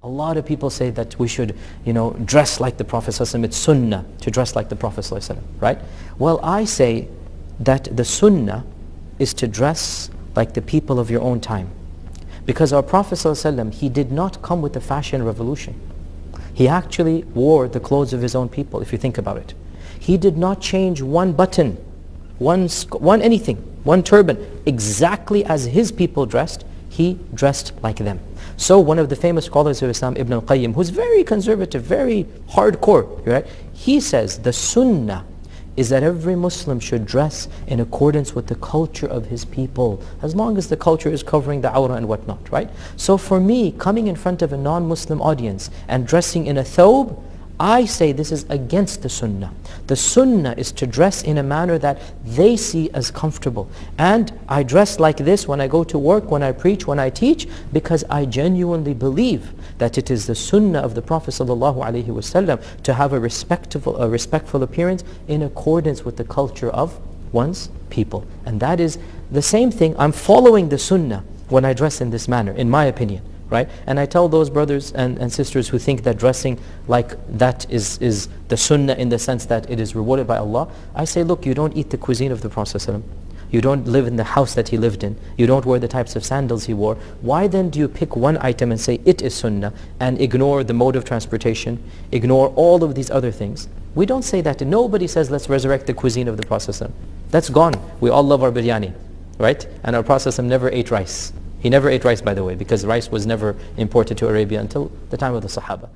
A lot of people say that we should, dress like the Prophet ﷺ. It's Sunnah to dress like the Prophet ﷺ, right? Well, I say that the Sunnah is to dress like the people of your own time. Because our Prophet ﷺ, he did not come with the fashion revolution. He actually wore the clothes of his own people, if you think about it. He did not change one button, one anything, one turban, exactly as his people dressed. He dressed like them. So one of the famous scholars of Islam, Ibn al-Qayyim, who's very conservative, very hardcore, right? He says the Sunnah is that every Muslim should dress in accordance with the culture of his people, as long as the culture is covering the awrah and whatnot, right? So for me, coming in front of a non-Muslim audience and dressing in a thawb, I say this is against the Sunnah. The Sunnah is to dress in a manner that they see as comfortable. And I dress like this when I go to work, when I preach, when I teach, because I genuinely believe that it is the Sunnah of the Prophet ﷺ to have a respectful appearance in accordance with the culture of one's people. And that is the same thing. I'm following the Sunnah when I dress in this manner, in my opinion. Right? And I tell those brothers and sisters who think that dressing like that is the Sunnah in the sense that it is rewarded by Allah, I say, look, you don't eat the cuisine of the Prophet ﷺ. You don't live in the house that he lived in. You don't wear the types of sandals he wore. Why then do you pick one item and say it is Sunnah and ignore the mode of transportation, ignore all of these other things? We don't say that. Nobody says let's resurrect the cuisine of the Prophet ﷺ. That's gone. We all love our biryani, right? And our Prophet ﷺ never ate rice. He never ate rice, by the way, because rice was never imported to Arabia until the time of the Sahaba.